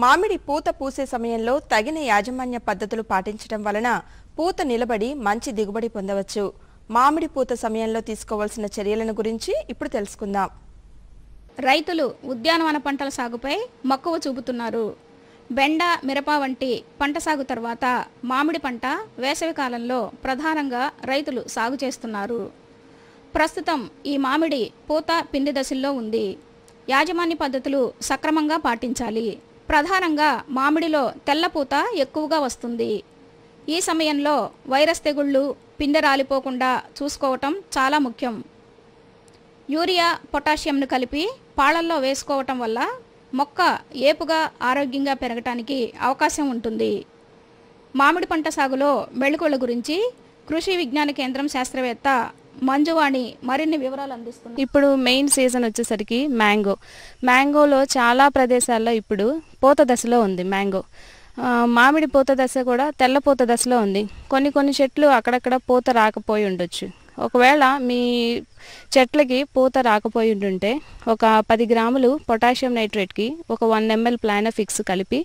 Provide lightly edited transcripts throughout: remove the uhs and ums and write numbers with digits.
మామిడి పూత పూసే సమయంలో తగిన యాజమాన్య పద్ధతులు పాటించడం వలన పూత నిలబడి మంచి దిగుబడి పొందవచ్చు. మామిడి పూత సమయంలో తీసుకోవాల్సిన చర్యలను గురించి ఇప్పుడు తెలుసుకుందాం. రైతులు ఉద్యానవన పంటల సాగుపై మక్కువ చూపుతున్నారు. బెండ, మిరప వంటి పంట సాగు తర్వాత మామిడి పంట వేసవి కాలంలో ప్రధానంగా రైతులు సాగు చేస్తున్నారు. ప్రస్తుతం ఈ మామిడి పూత పిండి దశల్లో ఉంది. యాజమాన్య పద్ధతులు సక్రమంగా పాటించాలి. ప్రధానంగా మామిడిలో తెల్లపూత ఎక్కువగా వస్తుంది. ఈ సమయంలో వైరస్ తెగుళ్ళు, పిందె రాలిపోకుండా చూసుకోవటం చాలా ముఖ్యం. యూరియా, పొటాషియంను కలిపి పాళల్లో వేసుకోవటం వల్ల మొక్క ఏపుగా ఆరోగ్యంగా పెరగటానికి అవకాశం ఉంటుంది. మామిడి పంట సాగులో మెళుకువల గురించి కృషి విజ్ఞాన కేంద్రం శాస్త్రవేత్త మంజువాణి మరిన్ని వివరాలు అందిస్తున్నారు. ఇప్పుడు మెయిన్ సీజన్ వచ్చేసరికి మ్యాంగోలో చాలా ప్రదేశాల్లో ఇప్పుడు పూత దశలో ఉంది. మామిడి పూత దశ కూడా తెల్ల పూత దశలో ఉంది. కొన్ని చెట్లు అక్కడక్కడ పూత రాకపోయి ఉండొచ్చు. ఒకవేళ మీ చెట్లకి పూత రాకపోయి ఉంటుంటే ఒక 10 గ్రాములు పొటాషియం నైట్రేట్కి ఒక 1 ml ప్లానోఫిక్స్ కలిపి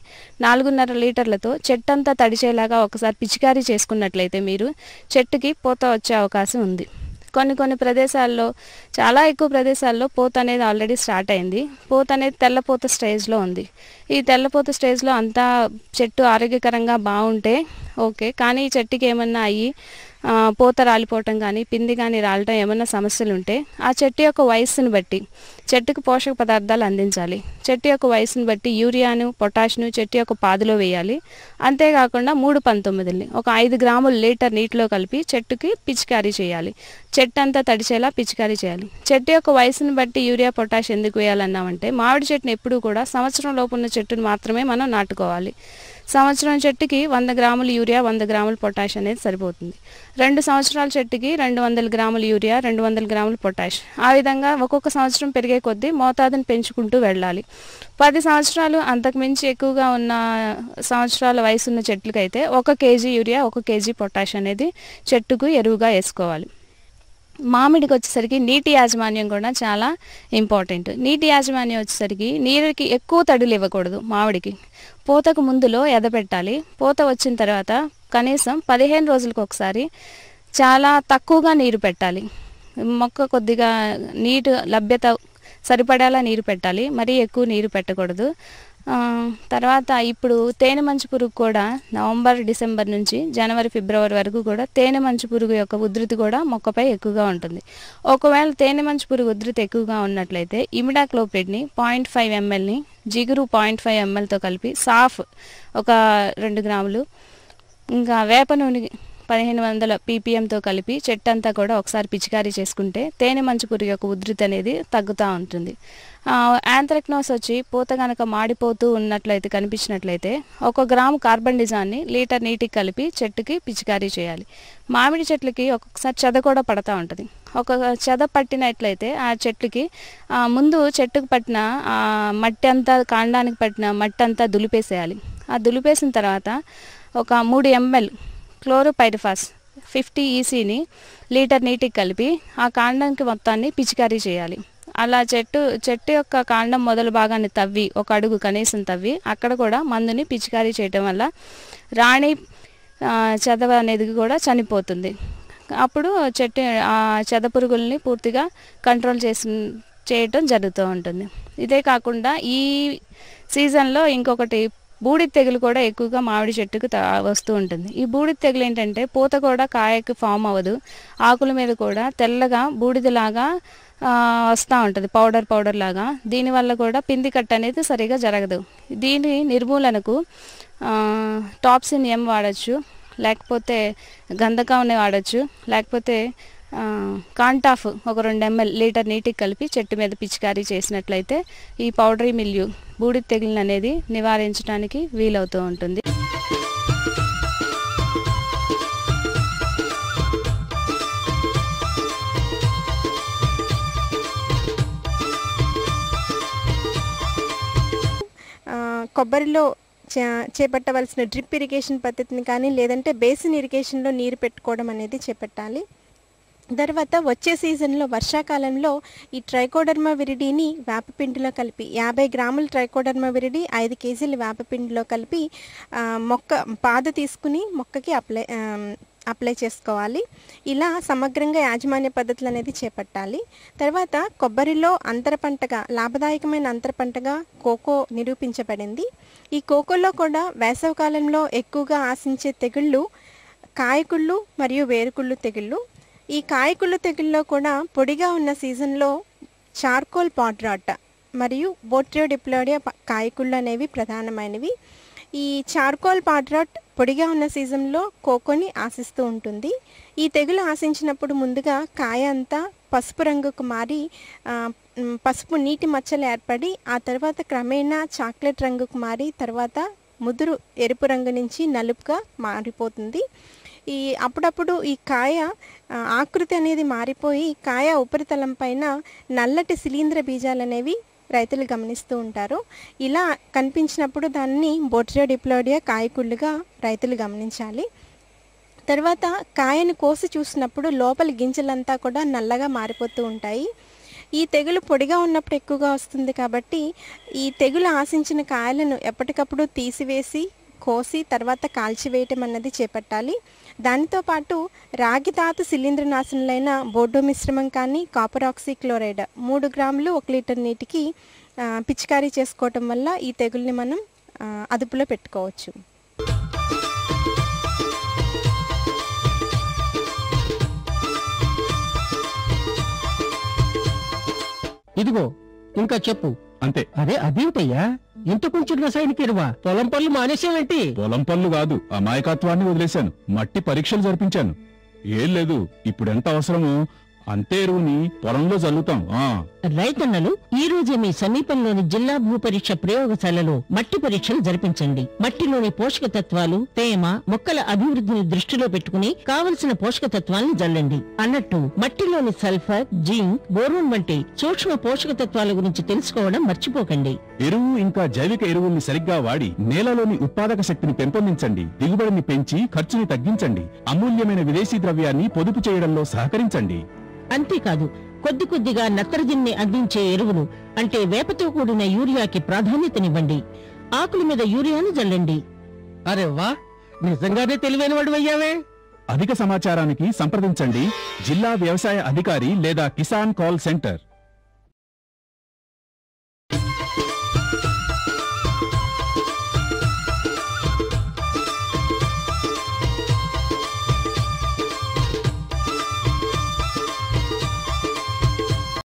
4.5 లీటర్లతో చెట్టంతా తడిచేలాగా ఒకసారి పిచికారీ చేసుకున్నట్లయితే మీరు చెట్టుకి పూత వచ్చే అవకాశం ఉంది. కొన్ని ప్రదేశాల్లో, చాలా ఎక్కువ ప్రదేశాల్లో పూత అనేది ఆల్రెడీ స్టార్ట్ అయింది. పూత అనేది తెల్లపూత స్టేజ్లో ఉంది. ఈ తెల్లపూత స్టేజ్లో అంతా చెట్టు ఆరోగ్యకరంగా బాగుంటే ఓకే, కానీ ఈ చెట్టుకి ఏమన్నా అయ్యి పూత రాలిపోవటం కానీ పిండి కానీ రాలటం ఏమన్నా సమస్యలు ఉంటే ఆ చెట్టు యొక్క వయస్సును బట్టి చెట్టుకు పోషక పదార్థాలు అందించాలి. చెట్టు యొక్క వయసును బట్టి యూరియాను, పొటాష్ను చెట్టు యొక్క పాదులో వేయాలి. అంతేకాకుండా 3-19ని ఒక 5 గ్రాములు లీటర్ నీటిలో కలిపి చెట్టుకి పిచికారీ చేయాలి. చెట్టు అంతా తడిచేలా పిచికారీ చేయాలి. చెట్టు యొక్క వయసును బట్టి యూరియా, పొటాష్ ఎందుకు వేయాలన్నామంటే మామిడి చెట్టుని ఎప్పుడూ కూడా సంవత్సరం లోపు ఉన్న చెట్టును మాత్రమే మనం నాటుకోవాలి. సంవత్సరం చెట్టుకి 100 గ్రాములు యూరియా, 100 గ్రాములు పొటాష్ అనేది సరిపోతుంది. 2 సంవత్సరాల చెట్టుకి 200 గ్రాములు యూరియా, 200 గ్రాములు పొటాష్. ఆ విధంగా ఒక్కొక్క సంవత్సరం పెరిగే కొద్దీ మోతాదుని పెంచుకుంటూ వెళ్ళాలి. 10 సంవత్సరాలు అంతకు మించి ఎక్కువగా ఉన్న సంవత్సరాల వయసు ఉన్న చెట్లకైతే 1 కేజీ యూరియా, 1 కేజీ పొటాష్ అనేది చెట్టుకు ఎరువుగా వేసుకోవాలి. మామిడికి వచ్చేసరికి నీటి యాజమాన్యం కూడా చాలా ఇంపార్టెంట్. నీటి యాజమాన్యం వచ్చేసరికి నీరుకి ఎక్కువ తడులు ఇవ్వకూడదు. మామిడికి పూతకు ముందులో ఎదపెట్టాలి. పూత వచ్చిన తర్వాత కనీసం 15 రోజులకు ఒకసారి చాలా తక్కువగా నీరు పెట్టాలి. మొక్క కొద్దిగా నీటి లభ్యత సరిపడేలా నీరు పెట్టాలి. మరీ ఎక్కువ నీరు పెట్టకూడదు. తర్వాత ఇప్పుడు తేనె మంచు పురుగు కూడా నవంబర్, డిసెంబర్ నుంచి జనవరి, ఫిబ్రవరి వరకు కూడా తేనె మంచు పురుగు యొక్క ఉధృతి కూడా మొక్కపై ఎక్కువగా ఉంటుంది. ఒకవేళ తేనె మంచు పురుగు ఉధృతి ఎక్కువగా ఉన్నట్లయితే ఇమిడాక్లోప్రిడ్ని 0.5 mlని జిగురు 0.5 mlతో కలిపి సాఫ్ ఒక 2 గ్రాములు, ఇంకా వేప నూనె 1500 ppmతో కలిపి చెట్టంతా కూడా ఒకసారి పిచికారీ చేసుకుంటే తేనె మంచు పురుగు యొక్క ఉధృతి అనేది తగ్గుతూ ఉంటుంది. యాంథ్రాక్నోస్ వచ్చి పూత కనుక మాడిపోతూ ఉన్నట్లయితే కనిపించినట్లయితే 1 గ్రాము కార్బన్ డిజాన్ని లీటర్ నీటికి కలిపి చెట్టుకి పిచికారీ చేయాలి. మామిడి చెట్లకి ఒక్కొక్కసారి చెద కూడా పడతా ఉంటుంది. ఒక చెద పట్టినట్లయితే ఆ చెట్లకి ముందు చెట్టుకు పట్టిన మట్టి అంతా, కాండానికి పట్టిన మట్టి అంతా దులిపేసేయాలి. ఆ దులిపేసిన తర్వాత ఒక 3 ml క్లోరోపైరిఫాస్ 50 ECని లీటర్ నీటికి కలిపి ఆ కాండానికి మొత్తాన్ని పిచికారీ చేయాలి. అలా చెట్టు యొక్క కాండం మొదలు భాగాన్ని తవ్వి, 1 అడుగు కనీసం తవ్వి అక్కడ కూడా మందుని పిచికారీ చేయటం వల్ల రాణి చెద అనేది కూడా చనిపోతుంది. అప్పుడు చెట్టు చెద పురుగుల్ని పూర్తిగా కంట్రోల్ చేయటం జరుగుతూ ఉంటుంది. ఇదే కాకుండా ఈ సీజన్లో ఇంకొకటి బూడిద తెగులు కూడా ఎక్కువగా మామిడి చెట్టుకు వస్తూ ఉంటుంది. ఈ బూడిద తెగులు ఏంటంటే పూత కూడా కాయకు ఫామ్ అవ్వదు. ఆకుల మీద కూడా తెల్లగా బూడిదలాగా వస్తూ ఉంటుంది, పౌడర్ లాగా. దీనివల్ల కూడా పిండి కట్ అనేది సరిగా జరగదు. దీని నిర్మూలనకు టాప్సిన్ M వాడచ్చు, లేకపోతే గంధకాన్ని వాడచ్చు, లేకపోతే కాంటాఫ్ ఒక 2 ml లీటర్ నీటికి కలిపి చెట్టు మీద పిచికారీ చేసినట్లయితే ఈ పౌడరీ మిల్యూ, బూడిద తెగులు అనేది నివారించడానికి వీలవుతూ ఉంటుంది. కొబ్బరిలో చేపట్టవలసిన డ్రిప్ ఇరిగేషన్ పద్ధతిని కానీ లేదంటే బేసిన్ ఇరిగేషన్లో నీరు పెట్టుకోవడం అనేది చేపట్టాలి. తర్వాత వచ్చే సీజన్లో వర్షాకాలంలో ఈ ట్రైకోడర్మా విరిడిని వేపపిండిలో కలిపి 50 గ్రాముల ట్రైకోడర్మా విరిడి 5 కేజీల వేపపిండిలో కలిపి మొక్క పాదు తీసుకుని మొక్కకి అప్లై చేసుకోవాలి. ఇలా సమగ్రంగా యాజమాన్య పద్ధతులు అనేది చేపట్టాలి. తర్వాత కొబ్బరిలో అంతర పంటగా లాభదాయకమైన అంతర పంటగా కోకో నిరూపించబడింది. ఈ కోకోలో కూడా వేసవికాలంలో ఎక్కువగా ఆశించే తెగుళ్ళు కాయకుళ్ళు మరియు వేరుకుళ్ళు తెగుళ్ళు. ఈ కాయకుళ్ళు తెగుల్లో కూడా పొడిగా ఉన్న సీజన్లో చార్కోల్ పాట్ రాట్ మరియు బోట్రియో డిప్లోడియా కాయకుళ్ళు అనేవి ప్రధానమైనవి. ఈ చార్కోల్ పాట్ రాట్ పొడిగా ఉన్న సీజన్లో కోకోని ఆశిస్తూ ఉంటుంది. ఈ తెగులు ఆశించినప్పుడు ముందుగా కాయ అంతా పసుపు రంగుకు మారి పసుపు నీటి మచ్చలు ఏర్పడి ఆ తర్వాత క్రమేణా చాక్లెట్ రంగుకు మారి తర్వాత ముదురు ఎరుపు రంగు నుంచి నలుపుగా మారిపోతుంది. అప్పుడప్పుడు ఈ కాయ ఆకృతి అనేది మారిపోయి కాయ ఉపరితలం పైన నల్లటి శిలీంద్ర బీజాలు అనేవి రైతులు గమనిస్తూ ఉంటారు. ఇలా కనిపించినప్పుడు దాన్ని బోట్రియో డిప్లోడియా కాయకుళ్ళుగా రైతులు గమనించాలి. తర్వాత కాయను కోసి చూసినప్పుడు లోపలి గింజలంతా కూడా నల్లగా మారిపోతూ ఉంటాయి. ఈ తెగులు పొడిగా ఉన్నప్పుడు ఎక్కువగా వస్తుంది కాబట్టి ఈ తెగులు ఆశించిన కాయలను ఎప్పటికప్పుడు తీసివేసి కోసి తర్వాత కాల్చివేయటం అన్నది చేపట్టాలి. దానితో పాటు రాగి ధాతు శిలీంద్రనాశనులైన బోర్డో మిశ్రమం కానీ కాపర్ ఆక్సీక్లోరైడ్ 3 గ్రాములు 1 లీటర్ నీటికి పిచికారీ చేసుకోవటం వల్ల ఈ తెగుల్ని మనం అదుపులో పెట్టుకోవచ్చు. ఇదిగో ఇంకా చెప్పు. అంతే. అదే అదేంటయ్యా ఇంత కొంచెం రసాయనిక ఎరువా? పొలం పనులు మానేసావేంటి? పొలం పనులు కాదు, అమాయకత్వాన్ని వదిలేశాను. మట్టి పరీక్షలు జరిపించాను. ఏం లేదు, ఇప్పుడెంత అవసరమో అంతే ఎరువుని పొలంలో చల్లుతాం. రైతన్నలు ఈ రోజే మీ సమీపంలోని జిల్లా భూపరీక్ష ప్రయోగశాలలో మట్టి పరీక్షలు జరిపించండి. మట్టిలోని పోషక తత్వాలు, తేమ, మొక్కల అభివృద్ధిని దృష్టిలో పెట్టుకుని కావలసిన పోషక తత్వాలను జల్లండి. అన్నట్టు మట్టిలోని సల్ఫర్, జింక్, బోరోన్ వంటి సూక్ష్మ పోషక తత్వాల గురించి తెలుసుకోవడం మర్చిపోకండి. ఎరువు ఇంకా జైవిక ఎరువుల్ని సరిగ్గా వాడి నేలలోని ఉత్పాదక శక్తిని పెంపొందించండి. దిగుబడిని పెంచి ఖర్చుని తగ్గించండి. అమూల్యమైన విదేశీ ద్రవ్యాన్ని పొదుపు చేయడంలో సహకరించండి. అంతేకాదు కొద్ది కొద్దిగా నత్రజనిని అందించే ఎరువులు అంటే వేపతో కూడిన యూరియాకి ప్రాధాన్యతనివ్వండి. ఆకుల మీద యూరియాను జల్లండి. అరే వా, నిజంగానే తెలివైన వాడు అయ్యావే. అధిక సమాచారానికి సంప్రదించండి జిల్లా వ్యవసాయ అధికారి లేదా కిసాన్ కాల్ సెంటర్.